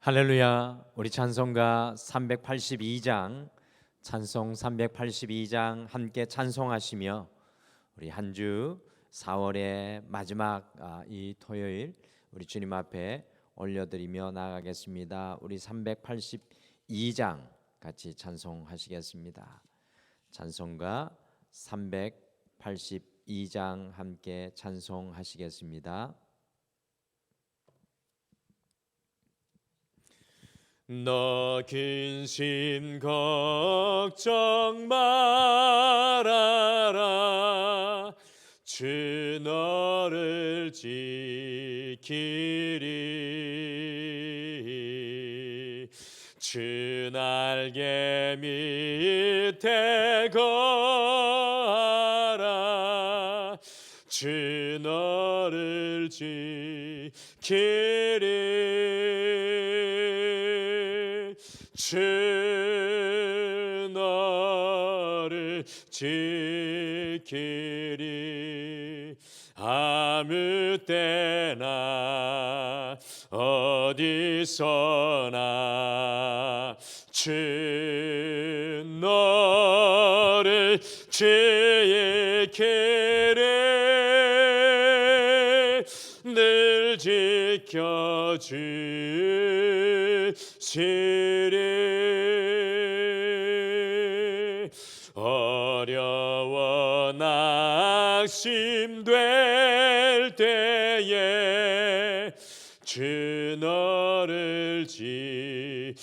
할렐루야. 우리 찬송가 382장 찬송 382장 함께 찬송하시며 우리 한 주 4월의 마지막 이 토요일 우리 주님 앞에 올려드리며 나아가겠습니다. 우리 382장 같이 찬송하시겠습니다. 찬송가 382장 함께 찬송하시겠습니다. 너 근심 걱정 말아라. 주 너를 지키리. 주 날개 밑에 거하라. 주 너를 지키리. 주 너를 지키리. 아무 때나 어디서나 주 너를 지키리. 늘 지켜주시리. 어려워 낙심될 때에 주 너를 지키리.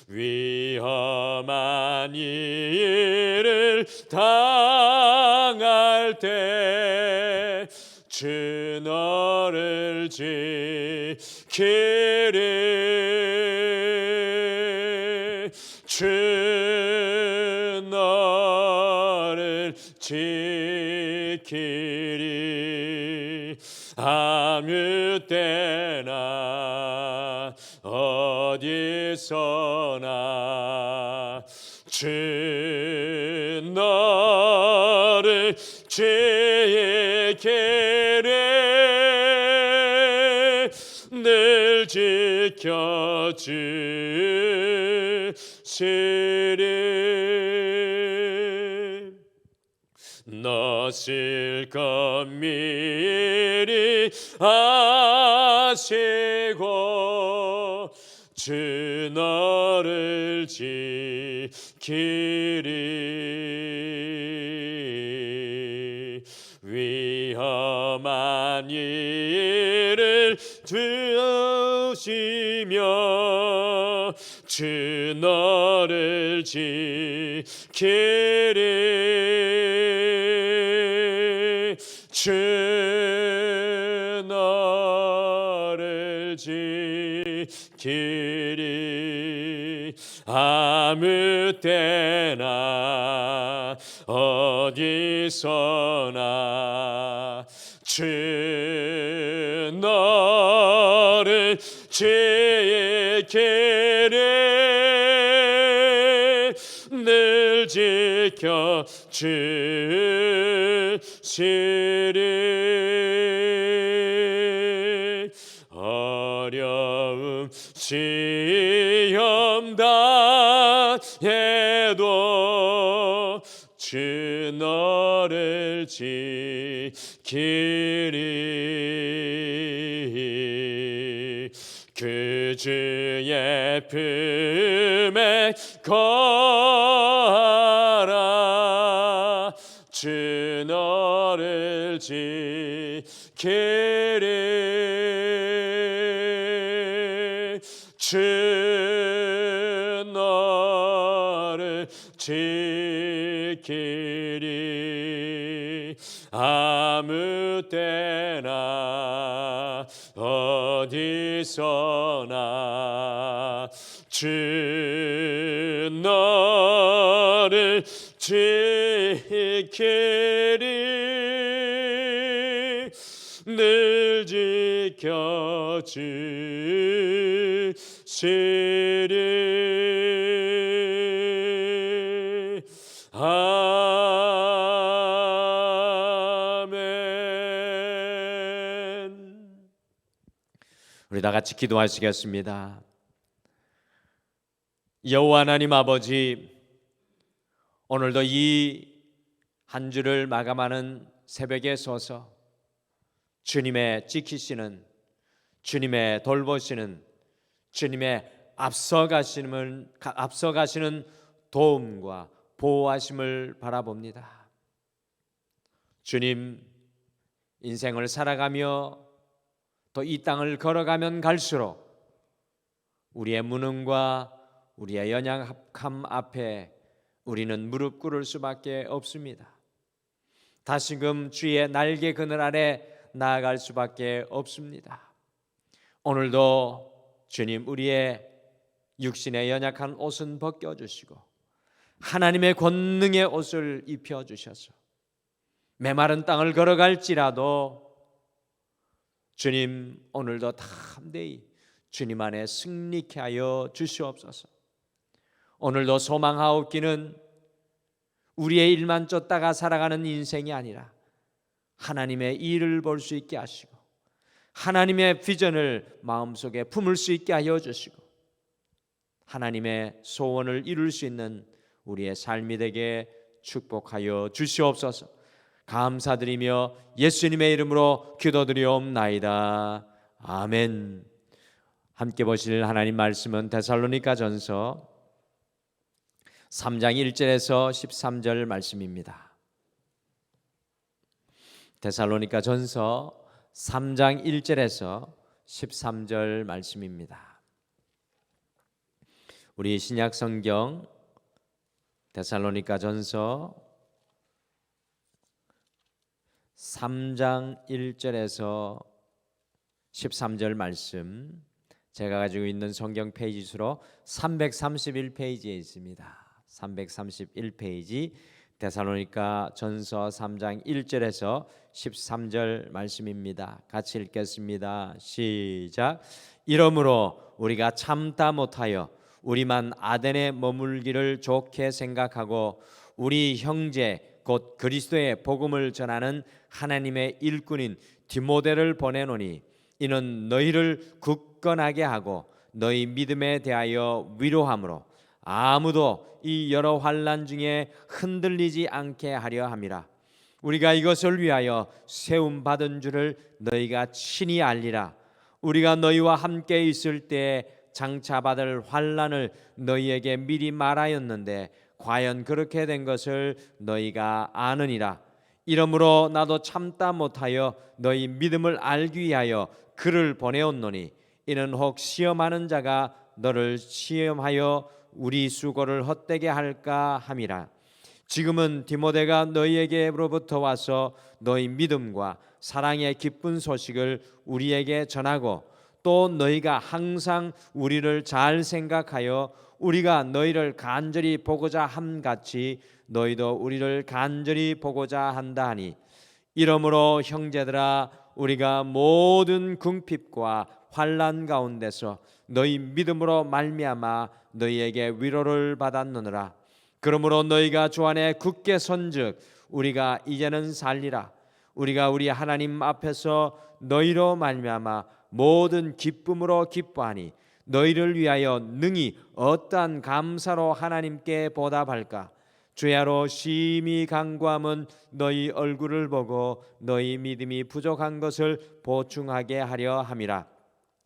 위험한 일을 당할 때 주 너를 지키리. 주 너를 지키리. 아무 때나 어디서나 주 너를 지키리. 늘 지켜주시리. 너 실컷 미리 아시고 주 너를 지키리. 위험한 일을 두시며 주 너를 지키리. 주 너를 지키리. 아무 때나 어디서나 주 너를 지키리. 늘 지켜주시리. 어려움 시험 당해도 주 너를 지키리. 그 주의 품에 거하라. 주 너를 지키리. 주 너를 지키리. 아무 때나 어디서나 주 너를 지키리. 늘 지켜주시리. 아멘. 우리 다 같이 기도하시겠습니다. 여호와 하나님 아버지, 오늘도 이 한 주를 마감하는 새벽에 서서 주님의 지키시는, 주님의 돌보시는, 주님의 앞서가시는 도움과 보호하심을 바라봅니다. 주님, 인생을 살아가며 또 이 땅을 걸어가면 갈수록 우리의 무능과 우리의 연약함 앞에 우리는 무릎 꿇을 수밖에 없습니다. 다시금 주의 날개 그늘 아래 나아갈 수밖에 없습니다. 오늘도 주님, 우리의 육신의 연약한 옷은 벗겨주시고 하나님의 권능의 옷을 입혀주셔서 메마른 땅을 걸어갈지라도 주님, 오늘도 담대히 주님 안에 승리케 하여 주시옵소서. 오늘도 소망하옵기는 우리의 일만 쫓다가 살아가는 인생이 아니라 하나님의 일을 볼 수 있게 하시고 하나님의 비전을 마음속에 품을 수 있게 하여 주시고 하나님의 소원을 이룰 수 있는 우리의 삶이 되게 축복하여 주시옵소서. 감사드리며 예수님의 이름으로 기도드리옵나이다. 아멘. 함께 보실 하나님 말씀은 데살로니가전서 3장 1절에서 13절 말씀입니다. 데살로니가전서 3장 1절에서 13절 말씀입니다. 우리 신약 성경 데살로니가전서 3장 1절에서 13절 말씀, 제가 가지고 있는 성경 페이지 수로 331페이지에 있습니다. 331페이지 데살로니가 전서 3장 1절에서 13절 말씀입니다. 같이 읽겠습니다. 시작. 이러므로 우리가 참다 못하여 우리만 아덴에 머물기를 좋게 생각하고 우리 형제 곧 그리스도의 복음을 전하는 하나님의 일꾼인 디모데를 보내노니 이는 너희를 굳건하게 하고 너희 믿음에 대하여 위로함으로 아무도 이 여러 환난 중에 흔들리지 않게 하려 함이라. 우리가 이것을 위하여 세움 받은 줄을 너희가 친히 알리라. 우리가 너희와 함께 있을 때에 장차 받을 환난을 너희에게 미리 말하였는데 과연 그렇게 된 것을 너희가 아느니라. 이러므로 나도 참다 못하여 너희 믿음을 알기 위하여 그를 보내었노니 이는 혹 시험하는 자가 너를 시험하여 우리 수고를 헛되게 할까 함이라. 지금은 디모데가 너희에게로부터 와서 너희 믿음과 사랑의 기쁜 소식을 우리에게 전하고 또 너희가 항상 우리를 잘 생각하여 우리가 너희를 간절히 보고자 함같이 너희도 우리를 간절히 보고자 한다 하니 이러므로 형제들아 우리가 모든 궁핍과 환난 가운데서 너희 믿음으로 말미암아 너희에게 위로를 받았느니라. 그러므로 너희가 주 안에 굳게 선즉 우리가 이제는 살리라. 우리가 우리 하나님 앞에서 너희로 말미암아 모든 기쁨으로 기뻐하니 너희를 위하여 능히 어떠한 감사로 하나님께 보답할까. 주야로 심히 간구함은 너희 얼굴을 보고 너희 믿음이 부족한 것을 보충하게 하려 함이라.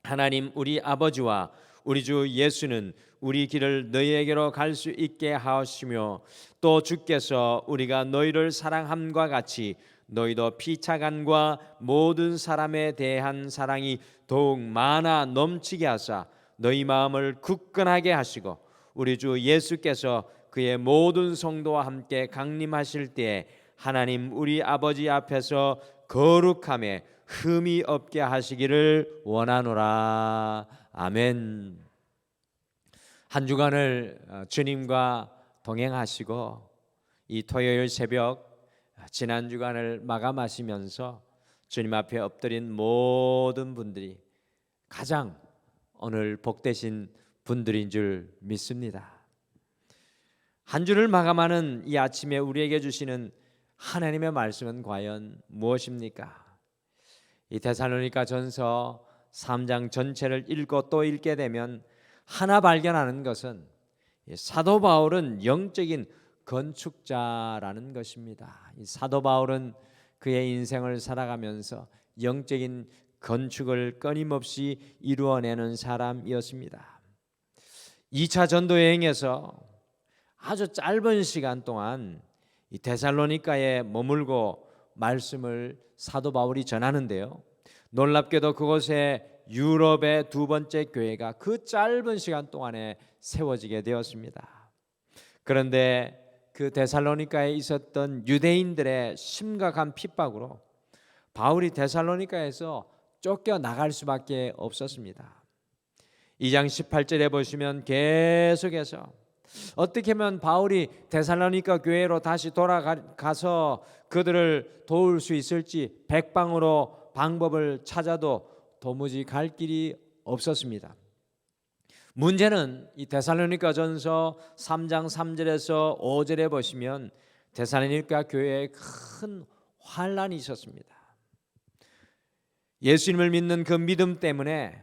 하나님 우리 아버지와 우리 주 예수는 우리 길을 너희에게로 갈 수 있게 하시며 또 주께서 우리가 너희를 사랑함과 같이 너희도 피차간과 모든 사람에 대한 사랑이 더욱 많아 넘치게 하사 너희 마음을 굳건하게 하시고 우리 주 예수께서 그의 모든 성도와 함께 강림하실 때에 하나님 우리 아버지 앞에서 거룩함에 흠이 없게 하시기를 원하노라. 아멘. 한 주간을 주님과 동행하시고 이 토요일 새벽 지난 주간을 마감하시면서 주님 앞에 엎드린 모든 분들이 가장 오늘 복되신 분들인 줄 믿습니다. 한 주를 마감하는 이 아침에 우리에게 주시는 하나님의 말씀은 과연 무엇입니까? 이 데살로니가 전서 3장 전체를 읽고 또 읽게 되면 하나 발견하는 것은 이 사도 바울은 영적인 건축자라는 것입니다. 이 사도 바울은 그의 인생을 살아가면서 영적인 건축을 끊임없이 이루어내는 사람이었습니다. 2차 전도 여행에서 아주 짧은 시간 동안 이 데살로니가에 머물고 말씀을 사도 바울이 전하는데요. 놀랍게도 그곳에 유럽의 두 번째 교회가 그 짧은 시간 동안에 세워지게 되었습니다. 그런데 그 데살로니가에 있었던 유대인들의 심각한 핍박으로 바울이 데살로니가에서 쫓겨나갈 수밖에 없었습니다. 2장 18절에 보시면 계속해서 어떻게 하면 바울이 데살로니가 교회로 다시 돌아가서 그들을 도울 수 있을지 백방으로 방법을 찾아도 도무지 갈 길이 없었습니다. 문제는 이 데살로니가전서 3장 3절에서 5절에 보시면 데살로니가 교회에 큰 환란이 있었습니다. 예수님을 믿는 그 믿음 때문에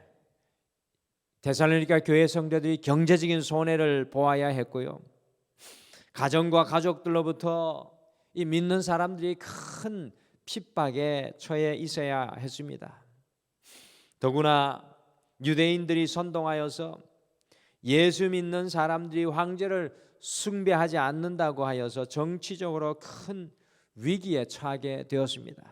데살로니가 교회 성도들이 경제적인 손해를 보아야 했고요. 가정과 가족들로부터 이 믿는 사람들이 큰 핍박에 처해 있어야 했습니다. 더구나 유대인들이 선동하여서 예수 믿는 사람들이 황제를 숭배하지 않는다고 하여서 정치적으로 큰 위기에 처하게 되었습니다.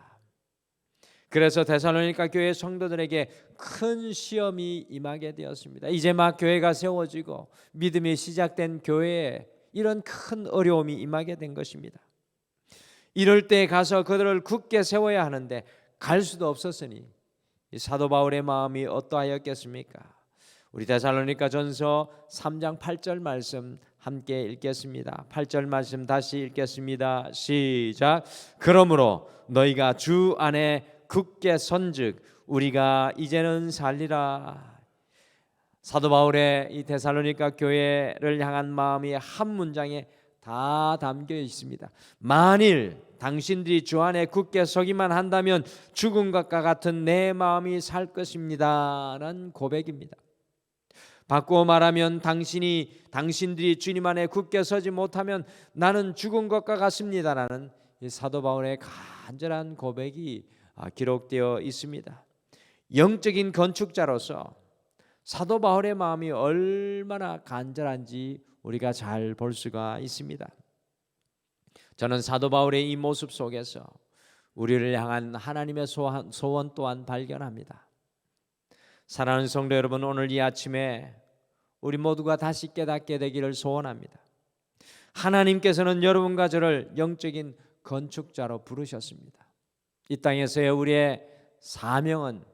그래서 데살로니가 교회 성도들에게 큰 시험이 임하게 되었습니다. 이제 막 교회가 세워지고 믿음이 시작된 교회에 이런 큰 어려움이 임하게 된 것입니다. 이럴 때 가서 그들을 굳게 세워야 하는데 갈 수도 없었으니 사도 바울의 마음이 어떠하였겠습니까? 우리 데살로니가 전서 3장 8절 말씀 함께 읽겠습니다. 8절 말씀 다시 읽겠습니다. 시작. 그러므로 너희가 주 안에 굳게 선즉 우리가 이제는 살리라. 사도 바울의 이 데살로니가 교회를 향한 마음이 한 문장에 다 담겨 있습니다. 만일 당신들이 주 안에 굳게 서기만 한다면 죽은 것과 같은 내 마음이 살 것입니다 라는 고백입니다. 바꾸어 말하면 당신들이 주님 안에 굳게 서지 못하면 나는 죽은 것과 같습니다라는 사도 바울의 간절한 고백이 기록되어 있습니다. 영적인 건축자로서 사도 바울의 마음이 얼마나 간절한지 우리가 잘 볼 수가 있습니다. 저는 사도 바울의 이 모습 속에서 우리를 향한 하나님의 소원 또한 발견합니다. 사랑하는 성도 여러분, 오늘 이 아침에 우리 모두가 다시 깨닫게 되기를 소원합니다. 하나님께서는 여러분과 저를 영적인 건축자로 부르셨습니다. 이 땅에서의 우리의 사명은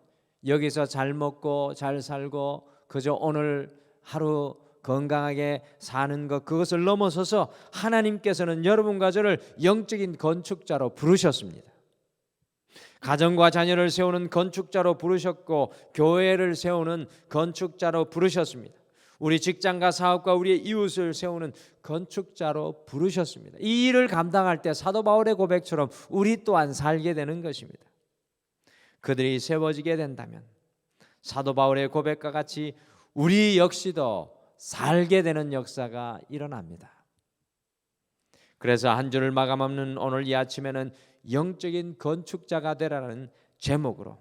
여기서 잘 먹고 잘 살고 그저 오늘 하루 건강하게 사는 것, 그것을 넘어서서 하나님께서는 여러분과 저를 영적인 건축자로 부르셨습니다. 가정과 자녀를 세우는 건축자로 부르셨고 교회를 세우는 건축자로 부르셨습니다. 우리 직장과 사업과 우리의 이웃을 세우는 건축자로 부르셨습니다. 이 일을 감당할 때 사도 바울의 고백처럼 우리 또한 살게 되는 것입니다. 그들이 세워지게 된다면 사도 바울의 고백과 같이 우리 역시도 살게 되는 역사가 일어납니다. 그래서 한 주를 마감하는 오늘 이 아침에는 영적인 건축자가 되라는 제목으로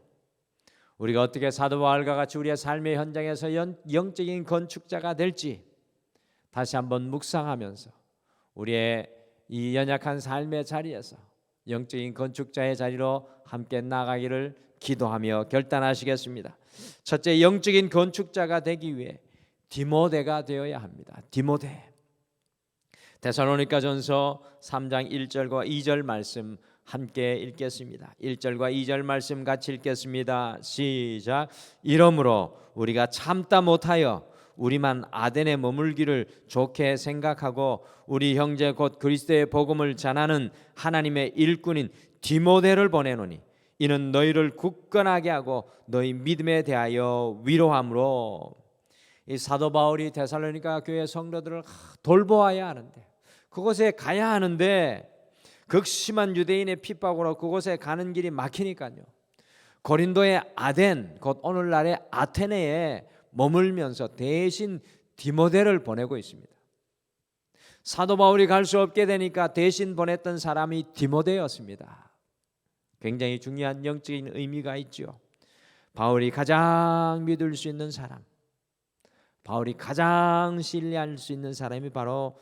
우리가 어떻게 사도 바울과 같이 우리의 삶의 현장에서 영적인 건축자가 될지 다시 한번 묵상하면서 우리의 이 연약한 삶의 자리에서 영적인 건축자의 자리로 함께 나가기를 기도하며 결단하시겠습니다. 첫째, 영적인 건축자가 되기 위해 디모데가 되어야 합니다. 디모데. 데살로니가전서 3장 1절과 2절 말씀 함께 읽겠습니다. 1절과 2절 말씀 같이 읽겠습니다. 시작. 이러므로 우리가 참다 못하여 우리만 아덴에 머물기를 좋게 생각하고 우리 형제 곧 그리스도의 복음을 전하는 하나님의 일꾼인 디모데를 보내노니 이는 너희를 굳건하게 하고 너희 믿음에 대하여 위로함으로. 이 사도 바울이 데살로니가 교회 성도들을 돌보아야 하는데 그곳에 가야 하는데 극심한 유대인의 핍박으로 그곳에 가는 길이 막히니까요. 고린도의 아덴, 곧 오늘날의 아테네에 머물면서 대신 디모데를 보내고 있습니다. 사도 바울이 갈 수 없게 되니까 대신 보냈던 사람이 디모데였습니다. 굉장히 중요한 영적인 의미가 있죠. 바울이 가장 믿을 수 있는 사람, 바울이 가장 신뢰할 수 있는 사람이 바로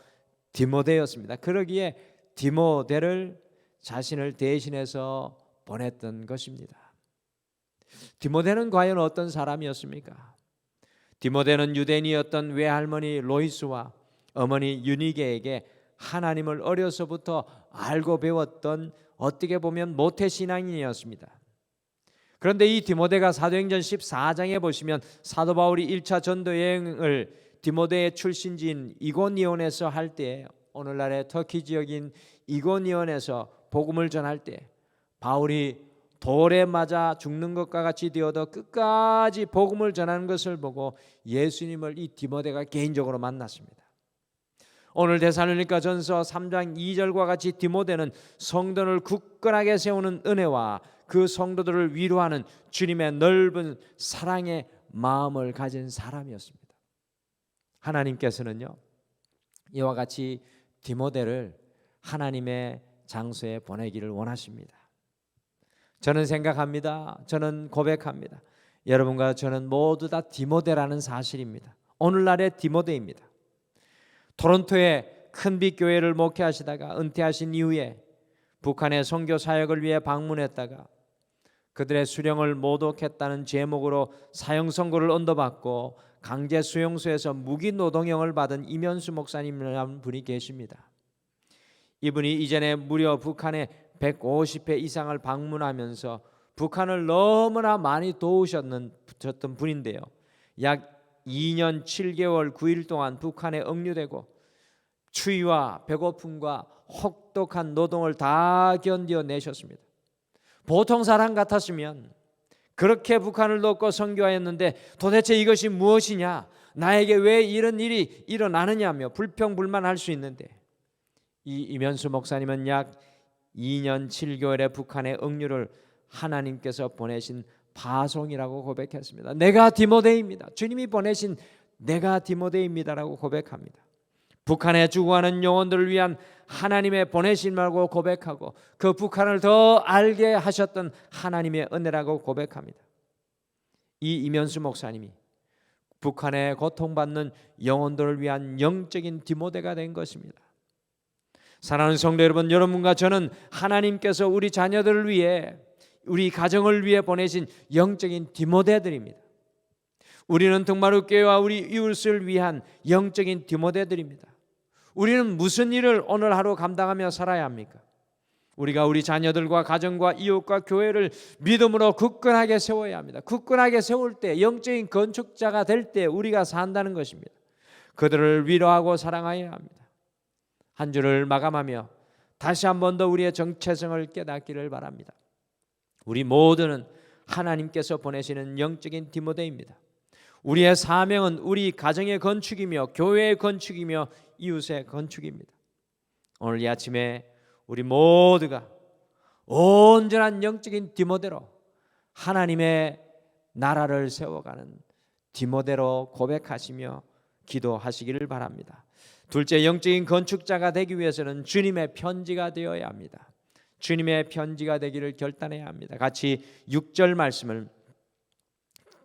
디모데였습니다. 그러기에 디모데를 자신을 대신해서 보냈던 것입니다. 디모데는 과연 어떤 사람이었습니까? 디모데는 유대인이었던 외할머니 로이스와 어머니 유니게에게 하나님을 어려서부터 알고 배웠던 어떻게 보면 모태신앙인이었습니다. 그런데 이 디모데가 사도행전 14장에 보시면 사도 바울이 1차 전도 여행을 디모데의 출신지인 이고니온에서 할 때, 오늘날의 터키 지역인 이고니온에서 복음을 전할 때 바울이 돌에 맞아 죽는 것과 같이 되어도 끝까지 복음을 전하는 것을 보고 예수님을 이 디모데가 개인적으로 만났습니다. 오늘 데살로니가전서 3장 2절과 같이 디모데는 성도를 굳건하게 세우는 은혜와 그 성도들을 위로하는 주님의 넓은 사랑의 마음을 가진 사람이었습니다. 하나님께서는요, 이와 같이 디모데를 하나님의 장소에 보내기를 원하십니다. 저는 생각합니다. 저는 고백합니다. 여러분과 저는 모두 다 디모데라는 사실입니다. 오늘날의 디모데입니다. 토론토의 큰빛 교회를 목회하시다가 은퇴하신 이후에 북한의 선교 사역을 위해 방문했다가 그들의 수령을 모독했다는 제목으로 사형 선고를 언도받고 강제 수용소에서 무기 노동형을 받은 이면수 목사님이라는 분이 계십니다. 이분이 이전에 무려 북한에 150회 이상을 방문하면서 북한을 너무나 많이 도우셨던 분인데요. 약 2년 7개월 9일 동안 북한에 억류되고 추위와 배고픔과 혹독한 노동을 다 견뎌내셨습니다. 보통 사람 같았으면 그렇게 북한을 돕고 선교하였는데 도대체 이것이 무엇이냐, 나에게 왜 이런 일이 일어나느냐며 불평불만할 수 있는데, 이 이면수 목사님은 약 2년 7개월의 북한의 억류를 하나님께서 보내신 파송이라고 고백했습니다. 내가 디모데입니다. 주님이 보내신 내가 디모데입니다라고 고백합니다. 북한에 죽어가는 영혼들을 위한 하나님의 보내심이라고 고백하고 그 북한을 더 알게 하셨던 하나님의 은혜라고 고백합니다. 이 이면수 목사님이 북한에 고통받는 영혼들을 위한 영적인 디모데가 된 것입니다. 사랑하는 성도 여러분, 여러분과 저는 하나님께서 우리 자녀들을 위해, 우리 가정을 위해 보내신 영적인 디모데들입니다. 우리는 등마룻교회와 우리 이웃을 위한 영적인 디모데들입니다. 우리는 무슨 일을 오늘 하루 감당하며 살아야 합니까? 우리가 우리 자녀들과 가정과 이웃과 교회를 믿음으로 굳건하게 세워야 합니다. 굳건하게 세울 때, 영적인 건축자가 될 때 우리가 산다는 것입니다. 그들을 위로하고 사랑해야 합니다. 한 주를 마감하며 다시 한 번 더 우리의 정체성을 깨닫기를 바랍니다. 우리 모두는 하나님께서 보내시는 영적인 디모데입니다. 우리의 사명은 우리 가정의 건축이며 교회의 건축이며 이웃의 건축입니다. 오늘 이 아침에 우리 모두가 온전한 영적인 디모데로 하나님의 나라를 세워가는 디모데로 고백하시며 기도하시기를 바랍니다. 둘째, 영적인 건축자가 되기 위해서는 주님의 편지가 되어야 합니다. 주님의 편지가 되기를 결단해야 합니다. 같이 6절 말씀을,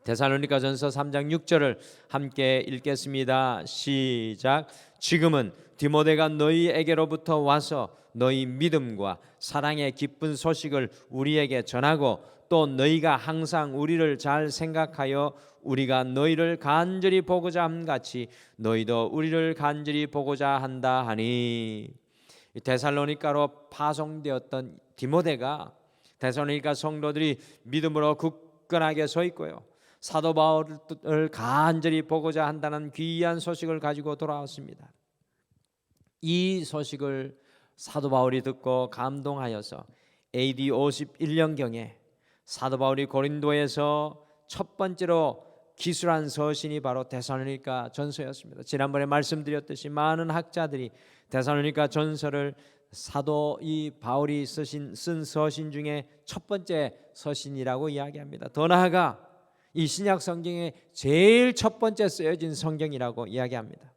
데살로니가전서 3장 6절을 함께 읽겠습니다. 시작. 지금은 디모데가 너희에게로부터 와서 너희 믿음과 사랑의 기쁜 소식을 우리에게 전하고 또 너희가 항상 우리를 잘 생각하여 우리가 너희를 간절히 보고자 함 같이 너희도 우리를 간절히 보고자 한다 하니, 데살로니가로 파송되었던 디모데가 데살로니가 성도들이 믿음으로 굳건하게 서 있고요, 사도 바울을 간절히 보고자 한다는 귀한 소식을 가지고 돌아왔습니다. 이 소식을 사도 바울이 듣고 감동하여서 AD 51년경에 사도 바울이 고린도에서 첫 번째로 기술한 서신이 바로 데살로니가 전서였습니다. 지난번에 말씀드렸듯이 많은 학자들이 데살로니가 전서를 사도 이 바울이 쓴 서신 중에 첫 번째 서신이라고 이야기합니다. 더 나아가 이 신약 성경의 제일 첫 번째 쓰여진 성경이라고 이야기합니다.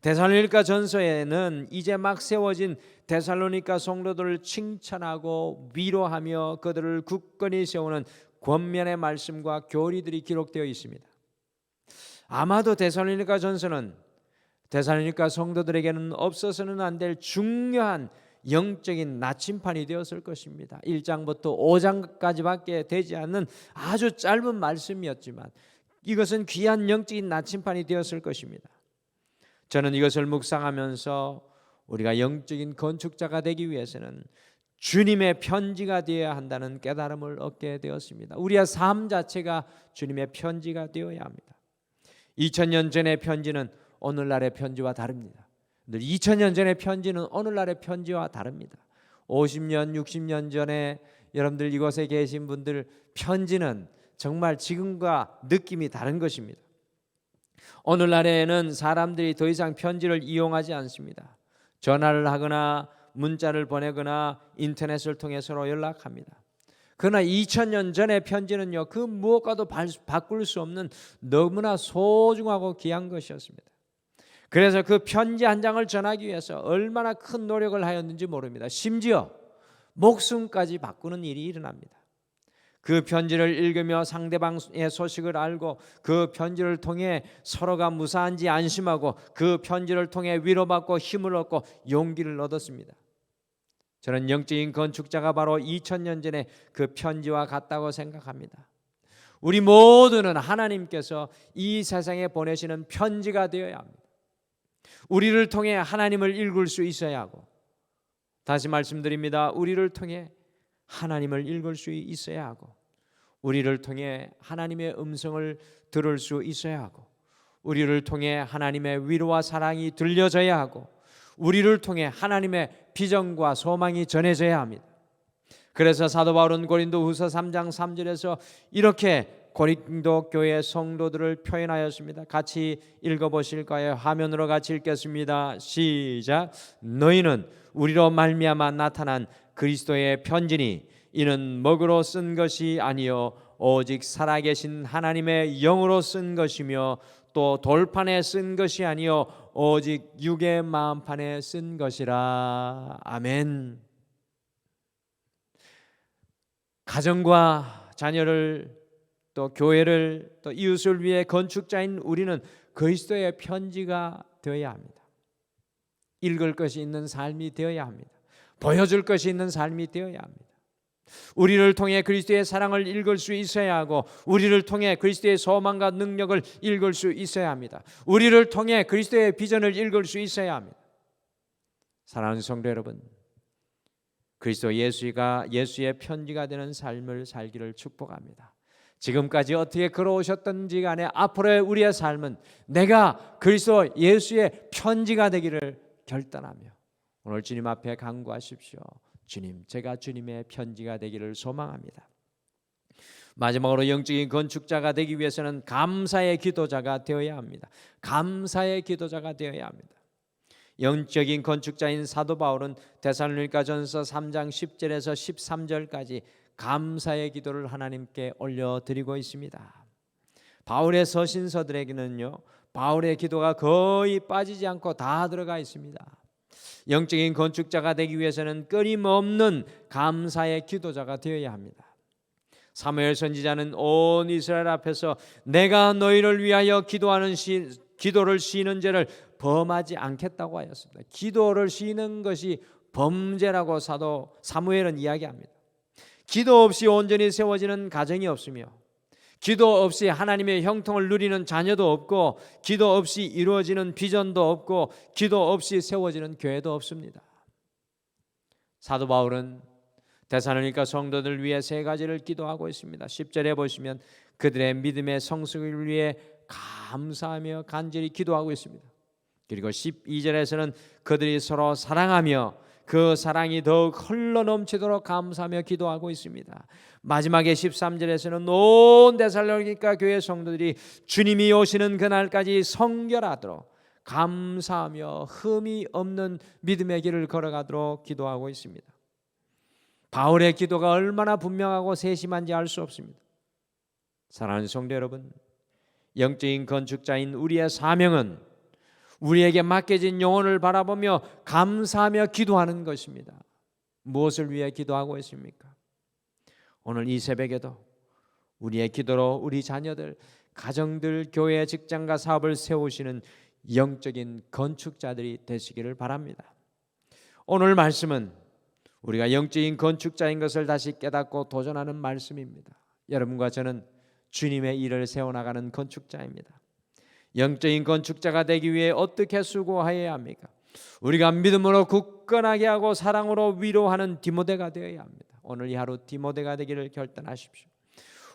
데살로니가 전서에는 이제 막 세워진 데살로니가 성도들을 칭찬하고 위로하며 그들을 굳건히 세우는 권면의 말씀과 교리들이 기록되어 있습니다. 아마도 데살로니가 전서는 데살로니가 성도들에게는 없어서는 안 될 중요한 영적인 나침판이 되었을 것입니다. 1장부터 5장까지밖에 되지 않는 아주 짧은 말씀이었지만 이것은 귀한 영적인 나침판이 되었을 것입니다. 저는 이것을 묵상하면서 우리가 영적인 건축자가 되기 위해서는 주님의 편지가 되어야 한다는 깨달음을 얻게 되었습니다. 우리의 삶 자체가 주님의 편지가 되어야 합니다. 2000년 전의 편지는 오늘날의 편지와 다릅니다. 2000년 전의 편지는 오늘날의 편지와 다릅니다. 50년, 60년 전에 여러분들 이곳에 계신 분들 편지는 정말 지금과 느낌이 다른 것입니다. 오늘날에는 사람들이 더 이상 편지를 이용하지 않습니다. 전화를 하거나 문자를 보내거나 인터넷을 통해 서로 연락합니다. 그러나 2000년 전의 편지는요, 그 무엇과도 바꿀 수 없는 너무나 소중하고 귀한 것이었습니다. 그래서 그 편지 한 장을 전하기 위해서 얼마나 큰 노력을 하였는지 모릅니다. 심지어 목숨까지 바꾸는 일이 일어납니다. 그 편지를 읽으며 상대방의 소식을 알고 그 편지를 통해 서로가 무사한지 안심하고 그 편지를 통해 위로받고 힘을 얻고 용기를 얻었습니다. 저는 영적인 건축자가 바로 2000년 전에 그 편지와 같다고 생각합니다. 우리 모두는 하나님께서 이 세상에 보내시는 편지가 되어야 합니다. 우리를 통해 하나님을 읽을 수 있어야 하고, 다시 말씀드립니다. 우리를 통해 하나님을 읽을 수 있어야 하고, 우리를 통해 하나님의 음성을 들을 수 있어야 하고, 우리를 통해 하나님의 위로와 사랑이 들려져야 하고, 우리를 통해 하나님의 비전과 소망이 전해져야 합니다. 그래서 사도 바울은 고린도후서 3장 3절에서 이렇게 고린도 교회 성도들을 표현하였습니다. 같이 읽어보실까요? 화면으로 같이 읽겠습니다. 시작. 너희는 우리로 말미암아 나타난 그리스도의 편지니 이는 먹으로 쓴 것이 아니요 오직 살아계신 하나님의 영으로 쓴 것이며 또 돌판에 쓴 것이 아니요 오직 육의 마음판에 쓴 것이라. 아멘. 가정과 자녀를 또 교회를 또 이웃을 위해 건축자인 우리는 그리스도의 편지가 되어야 합니다. 읽을 것이 있는 삶이 되어야 합니다. 보여줄 것이 있는 삶이 되어야 합니다. 우리를 통해 그리스도의 사랑을 읽을 수 있어야 하고, 우리를 통해 그리스도의 소망과 능력을 읽을 수 있어야 합니다. 우리를 통해 그리스도의 비전을 읽을 수 있어야 합니다. 사랑하는 성도 여러분, 그리스도 예수의 편지가 되는 삶을 살기를 축복합니다. 지금까지 어떻게 걸어오셨던지 간에 앞으로의 우리의 삶은 내가 그리스도 예수의 편지가 되기를 결단하며 오늘 주님 앞에 간구하십시오. 주님, 제가 주님의 편지가 되기를 소망합니다. 마지막으로 영적인 건축자가 되기 위해서는 감사의 기도자가 되어야 합니다. 감사의 기도자가 되어야 합니다. 영적인 건축자인 사도 바울은 데살로니가전서 3장 10절에서 13절까지 감사의 기도를 하나님께 올려드리고 있습니다. 바울의 서신서들에게는요, 바울의 기도가 거의 빠지지 않고 다 들어가 있습니다. 영적인 건축자가 되기 위해서는 끊임없는 감사의 기도자가 되어야 합니다. 사무엘 선지자는 온 이스라엘 앞에서 내가 너희를 위하여 기도를 쉬는 죄를 범하지 않겠다고 하였습니다. 기도를 쉬는 것이 범죄라고 사도 사무엘은 이야기합니다. 기도 없이 온전히 세워지는 가정이 없으며, 기도 없이 하나님의 형통을 누리는 자녀도 없고, 기도 없이 이루어지는 비전도 없고, 기도 없이 세워지는 교회도 없습니다. 사도 바울은 데살로니가 성도들 위해 세 가지를 기도하고 있습니다. 10절에 보시면 그들의 믿음의 성숙을 위해 감사하며 간절히 기도하고 있습니다. 그리고 12절에서는 그들이 서로 사랑하며 그 사랑이 더욱 흘러넘치도록 감사하며 기도하고 있습니다. 마지막에 13절에서는 온 데살로니가 교회 성도들이 주님이 오시는 그날까지 성결하도록 감사하며 흠이 없는 믿음의 길을 걸어가도록 기도하고 있습니다. 바울의 기도가 얼마나 분명하고 세심한지 알 수 없습니다. 사랑하는 성도 여러분, 영적인 건축자인 우리의 사명은 우리에게 맡겨진 영혼을 바라보며 감사하며 기도하는 것입니다. 무엇을 위해 기도하고 있습니까? 오늘 이 새벽에도 우리의 기도로 우리 자녀들, 가정들, 교회, 직장과 사업을 세우시는 영적인 건축자들이 되시기를 바랍니다. 오늘 말씀은 우리가 영적인 건축자인 것을 다시 깨닫고 도전하는 말씀입니다. 여러분과 저는 주님의 일을 세워나가는 건축자입니다. 영적인 건축자가 되기 위해 어떻게 수고해야 합니까? 우리가 믿음으로 굳건하게 하고 사랑으로 위로하는 디모데가 되어야 합니다. 오늘 이 하루 디모데가 되기를 결단하십시오.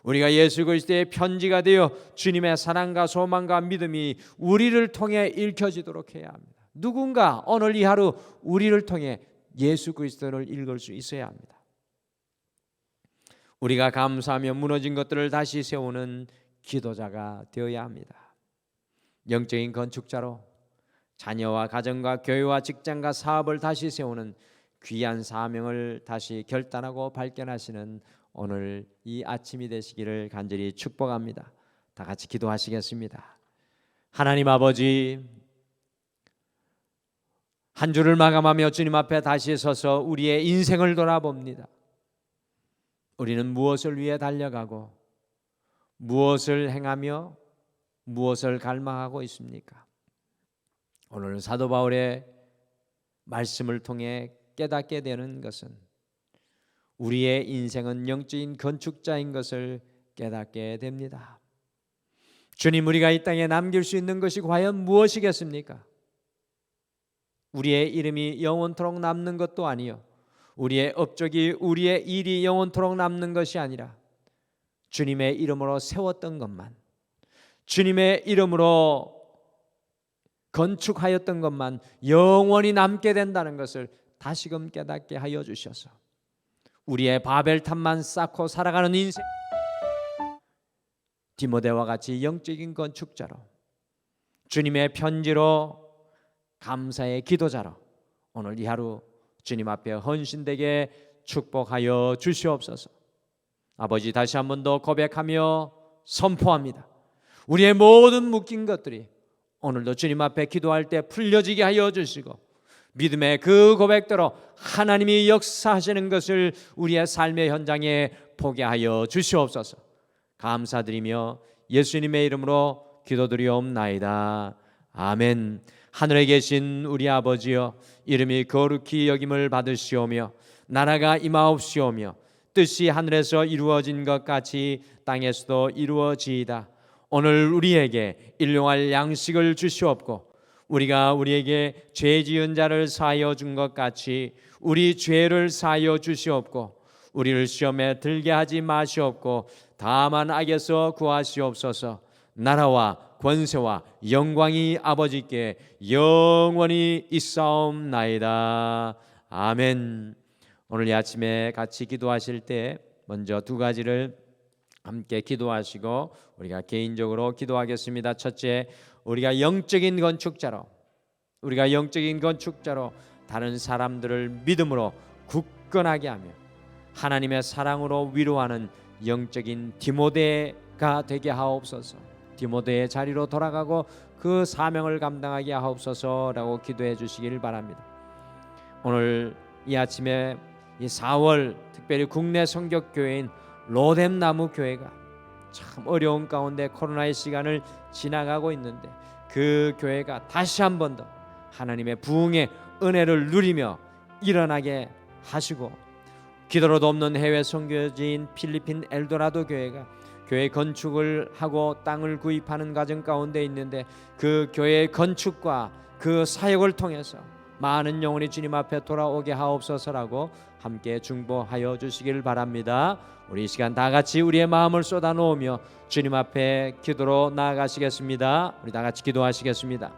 우리가 예수 그리스도의 편지가 되어 주님의 사랑과 소망과 믿음이 우리를 통해 읽혀지도록 해야 합니다. 누군가 오늘 이 하루 우리를 통해 예수 그리스도를 읽을 수 있어야 합니다. 우리가 감사하며 무너진 것들을 다시 세우는 기도자가 되어야 합니다. 영적인 건축자로 자녀와 가정과 교회와 직장과 사업을 다시 세우는 귀한 사명을 다시 결단하고 발견하시는 오늘 이 아침이 되시기를 간절히 축복합니다. 다 같이 기도하시겠습니다. 하나님 아버지, 한 주를 마감하며 주님 앞에 다시 서서 우리의 인생을 돌아봅니다. 우리는 무엇을 위해 달려가고 무엇을 행하며 무엇을 갈망하고 있습니까? 오늘 사도 바울의 말씀을 통해 깨닫게 되는 것은 우리의 인생은 영적인 건축자인 것을 깨닫게 됩니다. 주님, 우리가 이 땅에 남길 수 있는 것이 과연 무엇이겠습니까? 우리의 이름이 영원토록 남는 것도 아니요, 우리의 업적이, 우리의 일이 영원토록 남는 것이 아니라 주님의 이름으로 세웠던 것만, 주님의 이름으로 건축하였던 것만 영원히 남게 된다는 것을 다시금 깨닫게 하여 주셔서 우리의 바벨탑만 쌓고 살아가는 인생, 디모데와 같이 영적인 건축자로, 주님의 편지로 감사의 기도자로 오늘 이 하루 주님 앞에 헌신되게 축복하여 주시옵소서. 아버지, 다시 한 번 더 고백하며 선포합니다. 우리의 모든 묶인 것들이 오늘도 주님 앞에 기도할 때 풀려지게 하여 주시고, 믿음의 그 고백대로 하나님이 역사하시는 것을 우리의 삶의 현장에 보게 하여 주시옵소서. 감사드리며 예수님의 이름으로 기도드리옵나이다. 아멘. 하늘에 계신 우리 아버지여, 이름이 거룩히 여김을 받으시오며 나라가 임하옵시오며 뜻이 하늘에서 이루어진 것 같이 땅에서도 이루어지이다. 오늘 우리에게 일용할 양식을 주시옵고, 우리가 우리에게 죄 지은 자를 사하여 준 것 같이 우리 죄를 사하여 주시옵고, 우리를 시험에 들게 하지 마시옵고 다만 악에서 구하시옵소서. 나라와 권세와 영광이 아버지께 영원히 있사옵나이다. 아멘. 오늘 이 아침에 같이 기도하실 때 먼저 두 가지를 함께 기도하시고 우리가 개인적으로 기도하겠습니다. 첫째, 우리가 영적인 건축자로 다른 사람들을 믿음으로 굳건하게 하며 하나님의 사랑으로 위로하는 영적인 디모데가 되게 하옵소서. 디모데의 자리로 돌아가고 그 사명을 감당하게 하옵소서라고 기도해 주시길 바랍니다. 오늘 이 아침에 이 4월 특별히 국내 성격교회인 로뎀나무 교회가 참 어려운 가운데 코로나의 시간을 지나가고 있는데, 그 교회가 다시 한 번 더 하나님의 부흥의 은혜를 누리며 일어나게 하시고, 기도로도 없는 해외 선교지인 필리핀 엘도라도 교회가 교회 건축을 하고 땅을 구입하는 과정 가운데 있는데, 그 교회의 건축과 그 사역을 통해서 많은 영혼이 주님 앞에 돌아오게 하옵소서라고 함께 중보하여 주시길 바랍니다. 우리 이 시간 다 같이 우리의 마음을 쏟아놓으며 주님 앞에 기도로 나아가시겠습니다. 우리 다 같이 기도하시겠습니다.